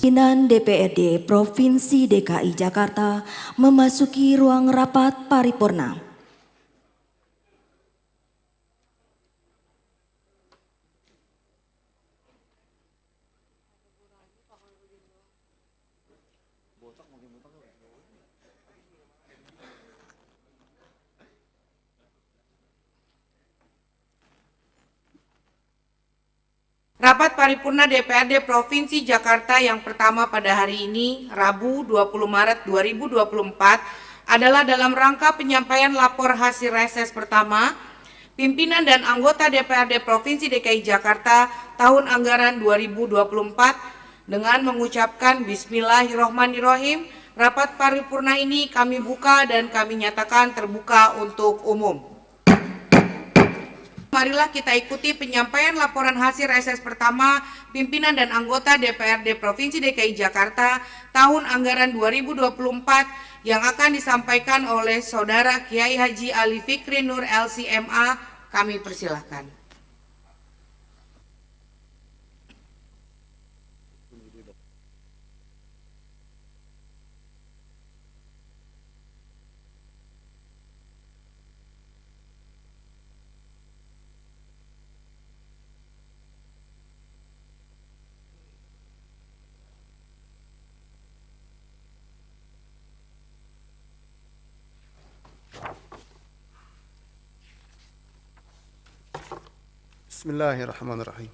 Pimpinan DPRD Provinsi DKI Jakarta memasuki ruang rapat paripurna. Rapat paripurna DPRD Provinsi Jakarta yang pertama pada hari ini, Rabu 20 Maret 2024, adalah dalam rangka penyampaian lapor hasil reses pertama pimpinan dan anggota DPRD Provinsi DKI Jakarta tahun anggaran 2024 dengan mengucapkan Bismillahirrohmanirrohim. Rapat paripurna ini kami buka dan kami nyatakan terbuka untuk umum. Marilah kita ikuti penyampaian laporan hasil reses pertama pimpinan dan anggota DPRD Provinsi DKI Jakarta tahun anggaran 2024 yang akan disampaikan oleh Saudara Kiai Haji Ali Fikri Nur LCMA. Kami persilahkan. Bismillahirrahmanirrahim.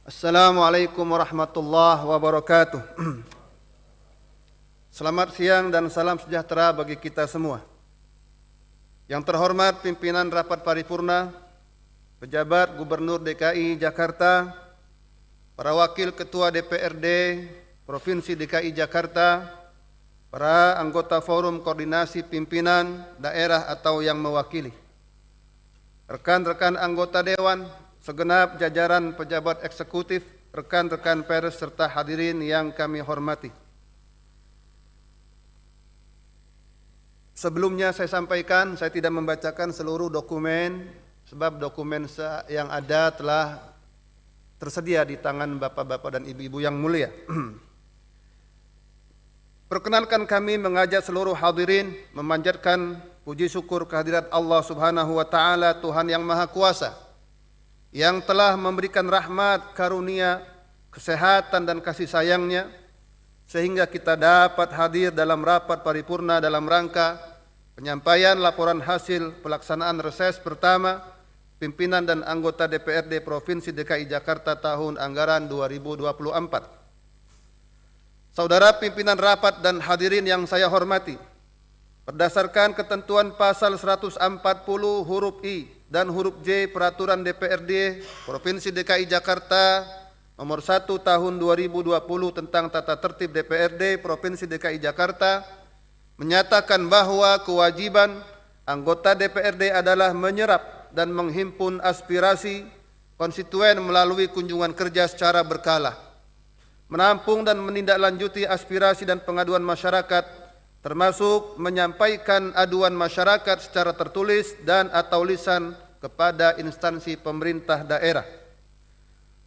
Assalamualaikum warahmatullahi wabarakatuh. Selamat siang dan salam sejahtera bagi kita semua. Yang terhormat pimpinan rapat paripurna, pejabat Gubernur DKI Jakarta, para wakil ketua DPRD Provinsi DKI Jakarta, para anggota forum koordinasi pimpinan daerah atau yang mewakili, rekan-rekan anggota dewan, segenap jajaran pejabat eksekutif, rekan-rekan pers serta hadirin yang kami hormati. Sebelumnya saya sampaikan, saya tidak membacakan seluruh dokumen sebab dokumen yang ada telah tersedia di tangan bapak-bapak dan ibu-ibu yang mulia. Perkenalkan kami mengajak seluruh hadirin memanjatkan puji syukur kehadirat Allah Subhanahu wa taala, Tuhan yang Maha Kuasa, yang telah memberikan rahmat, karunia, kesehatan dan kasih sayangnya sehingga kita dapat hadir dalam rapat paripurna dalam rangka penyampaian laporan hasil pelaksanaan reses pertama pimpinan dan anggota DPRD Provinsi DKI Jakarta tahun anggaran 2024. Saudara pimpinan rapat dan hadirin yang saya hormati, berdasarkan ketentuan pasal 140 huruf I dan huruf J Peraturan DPRD Provinsi DKI Jakarta nomor 1 tahun 2020 tentang tata tertib DPRD Provinsi DKI Jakarta menyatakan bahwa kewajiban anggota DPRD adalah menyerap dan menghimpun aspirasi konstituen melalui kunjungan kerja secara berkala, menampung dan menindaklanjuti aspirasi dan pengaduan masyarakat, termasuk menyampaikan aduan masyarakat secara tertulis dan atau lisan kepada instansi pemerintah daerah.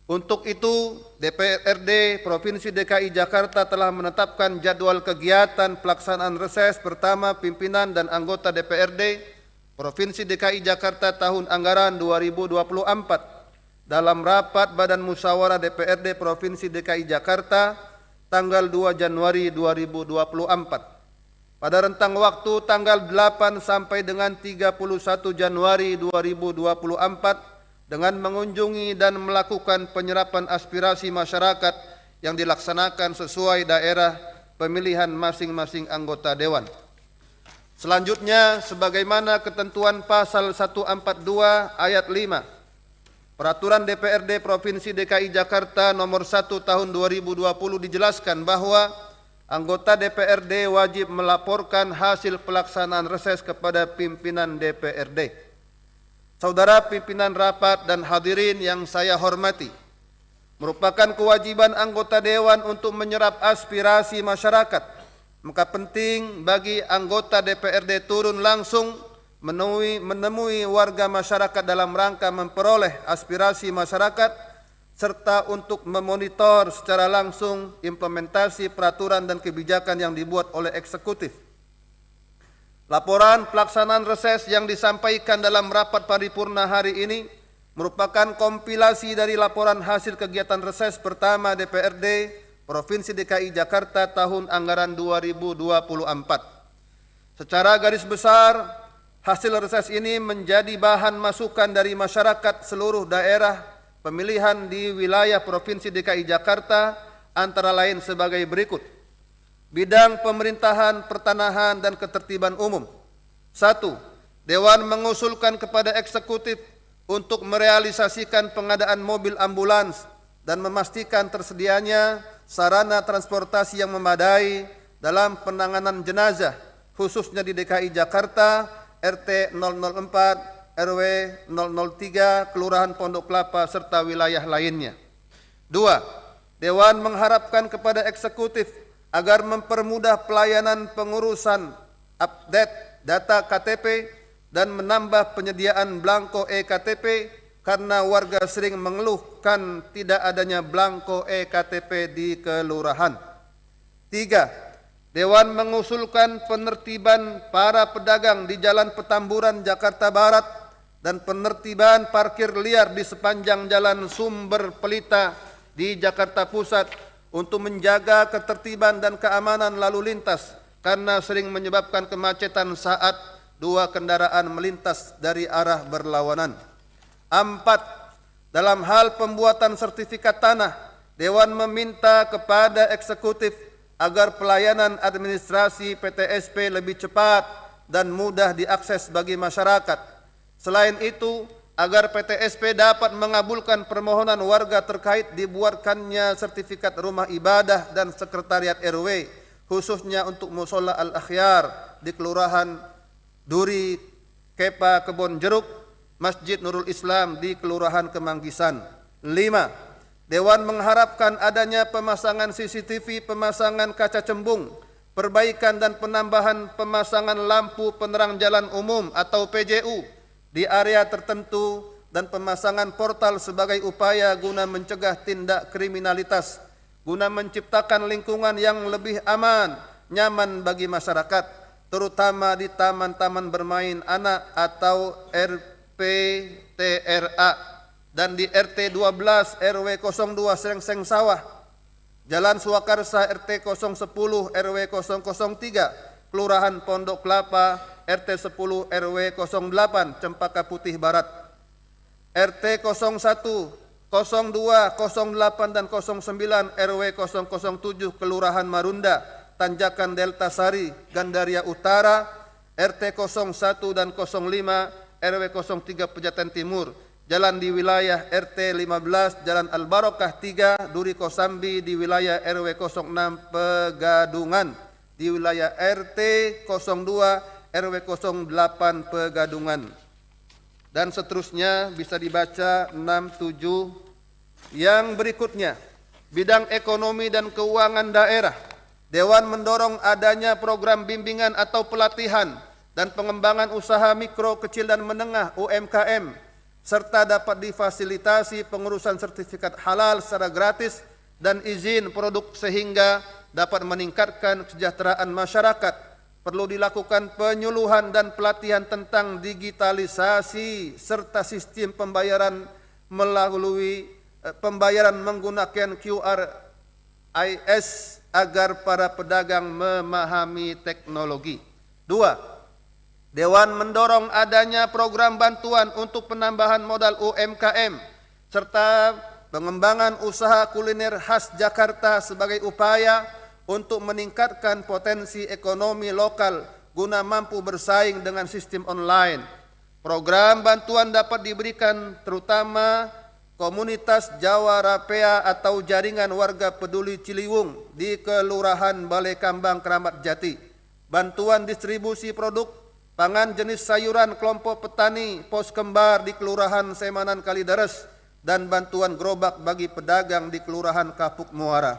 Untuk itu, DPRD Provinsi DKI Jakarta telah menetapkan jadwal kegiatan pelaksanaan reses pertama pimpinan dan anggota DPRD Provinsi DKI Jakarta tahun anggaran 2024 dalam rapat Badan Musyawarah DPRD Provinsi DKI Jakarta tanggal 2 Januari 2024. Pada rentang waktu tanggal 8 sampai dengan 31 Januari 2024 dengan mengunjungi dan melakukan penyerapan aspirasi masyarakat yang dilaksanakan sesuai daerah pemilihan masing-masing anggota dewan. Selanjutnya, sebagaimana ketentuan pasal 142 ayat 5 Peraturan DPRD Provinsi DKI Jakarta nomor 1 tahun 2020 dijelaskan bahwa anggota DPRD wajib melaporkan hasil pelaksanaan reses kepada pimpinan DPRD. Saudara pimpinan rapat dan hadirin yang saya hormati, merupakan kewajiban anggota dewan untuk menyerap aspirasi masyarakat. Maka penting bagi anggota DPRD turun langsung menemui warga masyarakat dalam rangka memperoleh aspirasi masyarakat serta untuk memonitor secara langsung implementasi peraturan dan kebijakan yang dibuat oleh eksekutif. Laporan pelaksanaan reses yang disampaikan dalam rapat paripurna hari ini merupakan kompilasi dari laporan hasil kegiatan reses pertama DPRD Provinsi DKI Jakarta tahun anggaran 2024. Secara garis besar, hasil reses ini menjadi bahan masukan dari masyarakat seluruh daerah pemilihan di wilayah Provinsi DKI Jakarta, antara lain sebagai berikut. Bidang pemerintahan, pertanahan, dan ketertiban umum. 1. Dewan mengusulkan kepada eksekutif untuk merealisasikan pengadaan mobil ambulans dan memastikan tersedianya sarana transportasi yang memadai dalam penanganan jenazah, khususnya di DKI Jakarta, RT 004, RW 003, Kelurahan Pondok Kelapa, serta wilayah lainnya. 2. Dewan mengharapkan kepada eksekutif agar mempermudah pelayanan pengurusan update data KTP dan menambah penyediaan belangko e-KTP karena warga sering mengeluhkan tidak adanya belangko e-KTP di kelurahan. 3. Dewan mengusulkan penertiban para pedagang di Jalan Petamburan, Jakarta Barat dan penertiban parkir liar di sepanjang Jalan Sumber Pelita di Jakarta Pusat untuk menjaga ketertiban dan keamanan lalu lintas karena sering menyebabkan kemacetan saat dua kendaraan melintas dari arah berlawanan. 4. Dalam hal pembuatan sertifikat tanah, Dewan meminta kepada eksekutif agar pelayanan administrasi PTSP lebih cepat dan mudah diakses bagi masyarakat. Selain itu, agar PTSP dapat mengabulkan permohonan warga terkait dibuatkannya sertifikat rumah ibadah dan sekretariat RW, khususnya untuk Mushola Al-Akhyar di Kelurahan Duri Kepa Kebon Jeruk, Masjid Nurul Islam di Kelurahan Kemanggisan. 5. Dewan mengharapkan adanya pemasangan CCTV, pemasangan kaca cembung, perbaikan dan penambahan pemasangan lampu penerang jalan umum atau PJU di area tertentu dan pemasangan portal sebagai upaya guna mencegah tindak kriminalitas, guna menciptakan lingkungan yang lebih aman, nyaman bagi masyarakat, terutama di taman-taman bermain anak atau RPTRA dan di RT 12 RW 02 Serengseng Sawah, Jalan Swakarsa RT 010 RW 003 Kelurahan Pondok Kelapa, RT 10 RW 08 Cempaka Putih Barat, RT 01, 02, 08 dan 09 RW 007 Kelurahan Marunda, Tanjakan Delta Sari, Gandaria Utara, RT 01 dan 05, RW 03 Pejaten Timur, jalan di wilayah RT 15, Jalan Al-Barokah 3, Duri Kosambi di wilayah RW 06 Pegadungan, di wilayah RT 02, RW 08 Pegadungan. Dan seterusnya bisa dibaca 6, 7. Yang berikutnya, bidang ekonomi dan keuangan daerah. Dewan mendorong adanya program bimbingan atau pelatihan dan pengembangan usaha mikro, kecil dan menengah UMKM, serta dapat difasilitasi pengurusan sertifikat halal secara gratis dan izin produk sehingga dapat meningkatkan kesejahteraan masyarakat. Perlu dilakukan penyuluhan dan pelatihan tentang digitalisasi serta sistem pembayaran melalui pembayaran menggunakan QRIS agar para pedagang memahami teknologi. 2. Dewan mendorong adanya program bantuan untuk penambahan modal UMKM serta pengembangan usaha kuliner khas Jakarta sebagai upaya untuk meningkatkan potensi ekonomi lokal guna mampu bersaing dengan sistem online. Program bantuan dapat diberikan terutama komunitas Jawa Rapea atau jaringan warga peduli Ciliwung di Kelurahan Balai Kambang Keramat Jati. Bantuan distribusi produk pangan jenis sayuran kelompok petani pos kembar di Kelurahan Semanan Kalideres dan bantuan gerobak bagi pedagang di Kelurahan Kapuk Muara.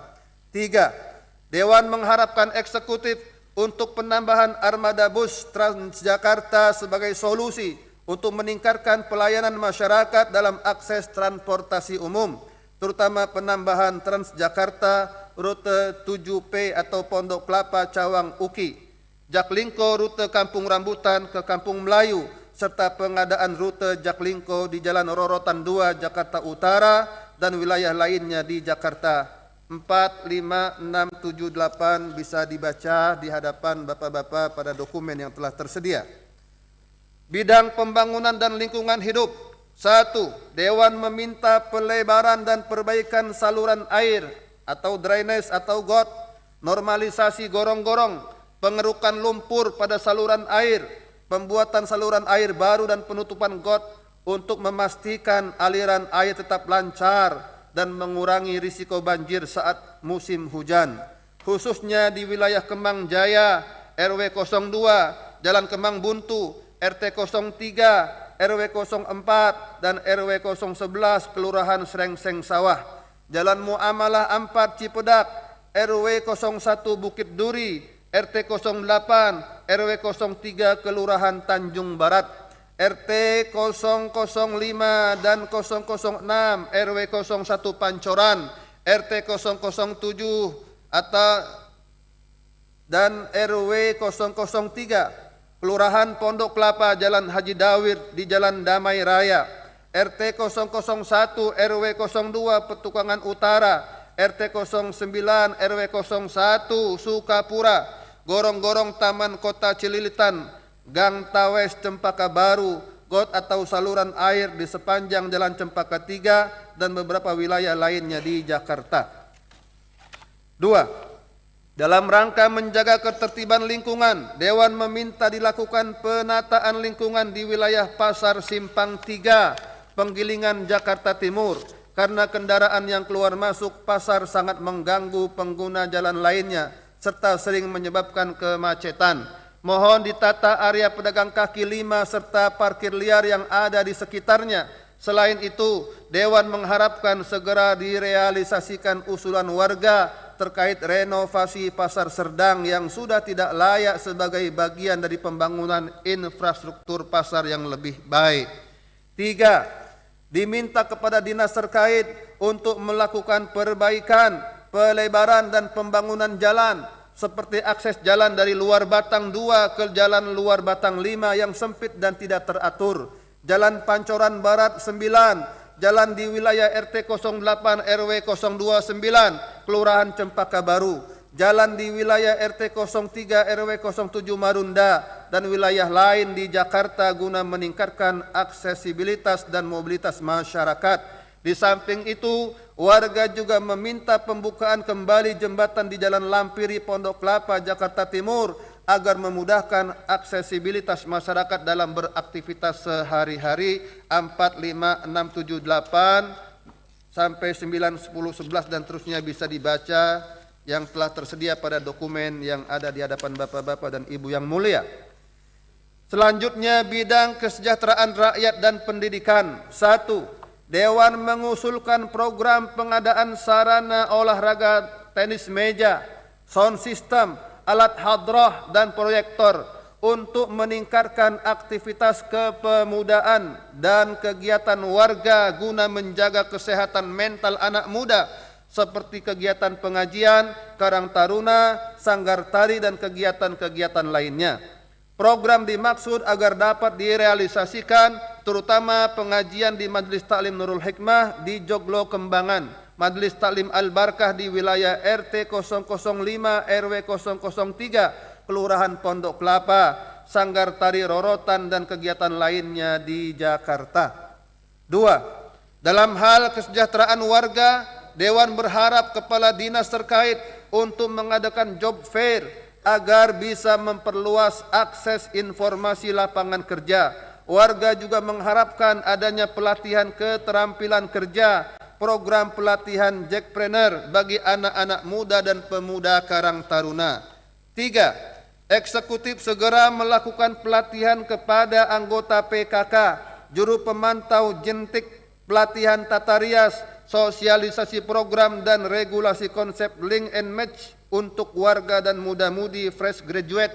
3. Dewan mengharapkan eksekutif untuk penambahan armada bus Transjakarta sebagai solusi untuk meningkatkan pelayanan masyarakat dalam akses transportasi umum, terutama penambahan Transjakarta rute 7P atau Pondok Kelapa Cawang Uki, Jaklingko rute Kampung Rambutan ke Kampung Melayu, serta pengadaan rute Jaklingko di Jalan Rorotan 2 Jakarta Utara dan wilayah lainnya di Jakarta. 4, 5, 6, 7, 8 bisa dibaca di hadapan Bapak-Bapak pada dokumen yang telah tersedia. Bidang pembangunan dan lingkungan hidup. 1. Dewan meminta pelebaran dan perbaikan saluran air atau drainase atau got, normalisasi gorong-gorong, pengerukan lumpur pada saluran air, pembuatan saluran air baru dan penutupan got untuk memastikan aliran air tetap lancar dan mengurangi risiko banjir saat musim hujan, khususnya di wilayah Kemang Jaya, RW 02, Jalan Kemang Buntu, RT 03, RW 04 dan RW 011 Kelurahan Srengseng Sawah, Jalan Muamalah 4 Cipedak, RW 01 Bukit Duri, RT 08, RW 03 Kelurahan Tanjung Barat, RT 005 dan 006 RW 01 Pancoran, RT 007 dan RW 003 Kelurahan Pondok Kelapa, Jalan Haji Dawir di Jalan Damai Raya, RT 001 RW 02 Petukangan Utara, RT 09 RW 01 Sukapura, gorong-gorong Taman Kota Cililitan, Gang Tawes Cempaka Baru, got atau saluran air di sepanjang Jalan Cempaka 3 dan beberapa wilayah lainnya di Jakarta. 2. Dalam rangka menjaga ketertiban lingkungan, Dewan meminta dilakukan penataan lingkungan di wilayah Pasar Simpang 3, Penggilingan, Jakarta Timur, karena kendaraan yang keluar masuk pasar sangat mengganggu pengguna jalan lainnya, serta sering menyebabkan kemacetan. Mohon ditata area pedagang kaki 5 serta parkir liar yang ada di sekitarnya. Selain itu, Dewan mengharapkan segera direalisasikan usulan warga terkait renovasi Pasar Serdang yang sudah tidak layak sebagai bagian dari pembangunan infrastruktur pasar yang lebih baik. 3. Diminta kepada dinas terkait untuk melakukan perbaikan, pelebaran dan pembangunan jalan seperti akses jalan dari luar Batang 2 ke jalan luar Batang 5 yang sempit dan tidak teratur, Jalan Pancoran Barat 9, jalan di wilayah RT 08 RW 029 Kelurahan Cempaka Baru, jalan di wilayah RT 03 RW 07 Marunda dan wilayah lain di Jakarta guna meningkatkan aksesibilitas dan mobilitas masyarakat. Di samping itu, warga juga meminta pembukaan kembali jembatan di Jalan Lampiri Pondok Kelapa Jakarta Timur agar memudahkan aksesibilitas masyarakat dalam beraktivitas sehari-hari. 4, 5, 6, 7, 8 sampai 9, 10, 11 dan terusnya bisa dibaca yang telah tersedia pada dokumen yang ada di hadapan Bapak-Bapak dan Ibu yang mulia. Selanjutnya, bidang kesejahteraan rakyat dan pendidikan. 1. Dewan mengusulkan program pengadaan sarana olahraga tenis meja, sound system, alat hadrah dan proyektor untuk meningkatkan aktivitas kepemudaan dan kegiatan warga guna menjaga kesehatan mental anak muda seperti kegiatan pengajian, karang taruna, sanggar tari dan kegiatan-kegiatan lainnya. Program dimaksud agar dapat direalisasikan terutama pengajian di Majelis Taklim Nurul Hikmah di Joglo Kembangan, Majelis Taklim Al-Barkah di wilayah RT 005 RW 003 Kelurahan Pondok Kelapa, sanggar tari Rorotan dan kegiatan lainnya di Jakarta. 2. Dalam hal kesejahteraan warga, Dewan berharap kepala dinas terkait untuk mengadakan job fair agar bisa memperluas akses informasi lapangan kerja. Warga juga mengharapkan adanya pelatihan keterampilan kerja, program pelatihan Jackpreneur bagi anak-anak muda dan pemuda Karang Taruna. 3. Eksekutif segera melakukan pelatihan kepada anggota PKK, juru pemantau jentik, pelatihan tata rias, sosialisasi program dan regulasi konsep link and match untuk warga dan muda-mudi fresh graduate,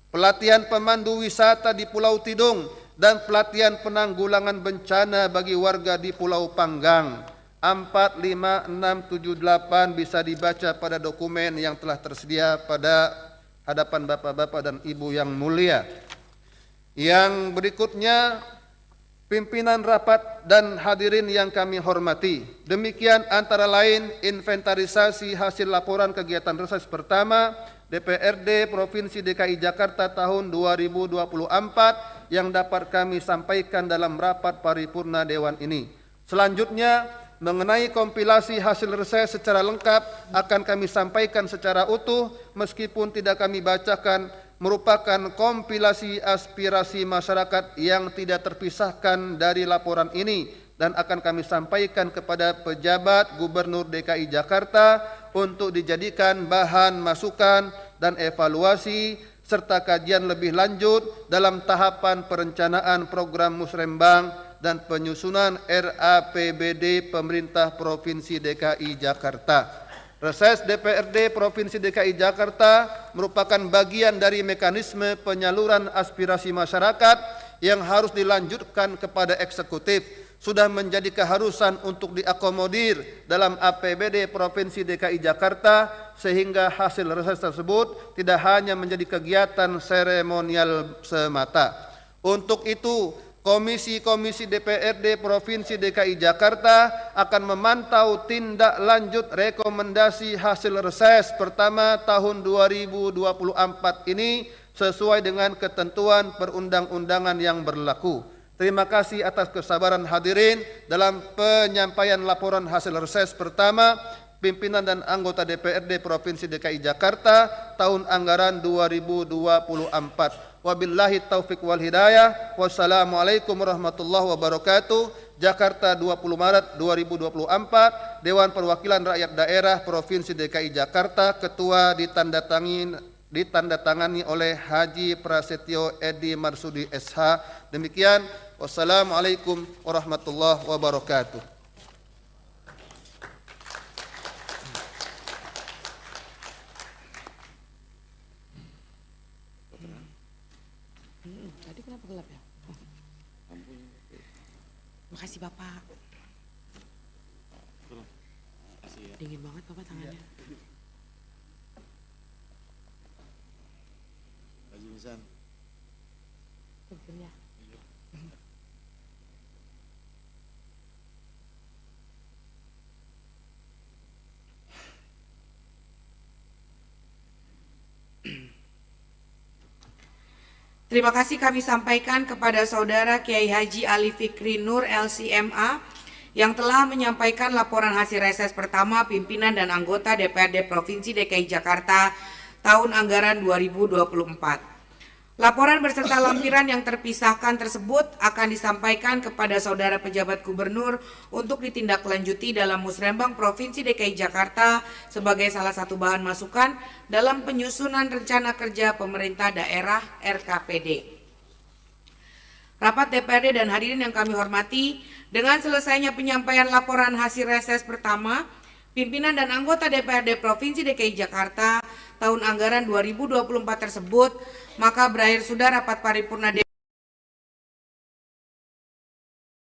pelatihan pemandu wisata di Pulau Tidung, dan pelatihan penanggulangan bencana bagi warga di Pulau Panggang. 4, 5, 6, 7, 8 bisa dibaca pada dokumen yang telah tersedia pada hadapan Bapak-Bapak dan Ibu yang mulia. Yang berikutnya, pimpinan rapat dan hadirin yang kami hormati. Demikian antara lain inventarisasi hasil laporan kegiatan reses pertama DPRD Provinsi DKI Jakarta tahun 2024 yang dapat kami sampaikan dalam rapat paripurna Dewan ini. Selanjutnya, mengenai kompilasi hasil reses secara lengkap akan kami sampaikan secara utuh meskipun tidak kami bacakan, merupakan kompilasi aspirasi masyarakat yang tidak terpisahkan dari laporan ini dan akan kami sampaikan kepada pejabat Gubernur DKI Jakarta untuk dijadikan bahan masukan dan evaluasi serta kajian lebih lanjut dalam tahapan perencanaan program musrembang dan penyusunan RAPBD Pemerintah Provinsi DKI Jakarta. Reses DPRD Provinsi DKI Jakarta merupakan bagian dari mekanisme penyaluran aspirasi masyarakat yang harus dilanjutkan kepada eksekutif. Sudah menjadi keharusan untuk diakomodir dalam APBD Provinsi DKI Jakarta sehingga hasil reses tersebut tidak hanya menjadi kegiatan seremonial semata. Untuk itu, Komisi-komisi DPRD Provinsi DKI Jakarta akan memantau tindak lanjut rekomendasi hasil reses pertama tahun 2024 ini sesuai dengan ketentuan perundang-undangan yang berlaku. Terima kasih atas kesabaran hadirin dalam penyampaian laporan hasil reses pertama pimpinan dan anggota DPRD Provinsi DKI Jakarta tahun anggaran 2024. Wabillahi taufiq wal hidayah. Wassalamualaikum warahmatullahi wabarakatuh. Jakarta 20 Maret 2024. Dewan Perwakilan Rakyat Daerah Provinsi DKI Jakarta. Ketua ditandatangani oleh Haji Prasetyo Edi Marsudi SH. Demikian. Wassalamualaikum warahmatullahi wabarakatuh. Tadi kenapa gelap ya? Makasih Bapak. Dingin banget Bapak tangannya. Haji Misan. Ya. Terima kasih kami sampaikan kepada Saudara Kiai Haji Ali Fikri Nur LCMA yang telah menyampaikan laporan hasil reses pertama pimpinan dan anggota DPRD Provinsi DKI Jakarta tahun anggaran 2024. Laporan beserta lampiran yang terpisahkan tersebut akan disampaikan kepada Saudara Pejabat Gubernur untuk ditindaklanjuti dalam Musrembang Provinsi DKI Jakarta sebagai salah satu bahan masukan dalam penyusunan rencana kerja pemerintah daerah RKPD. Rapat DPRD dan hadirin yang kami hormati, dengan selesainya penyampaian laporan hasil reses pertama, pimpinan dan anggota DPRD Provinsi DKI Jakarta tahun anggaran 2024 tersebut, maka berakhir sudah rapat paripurna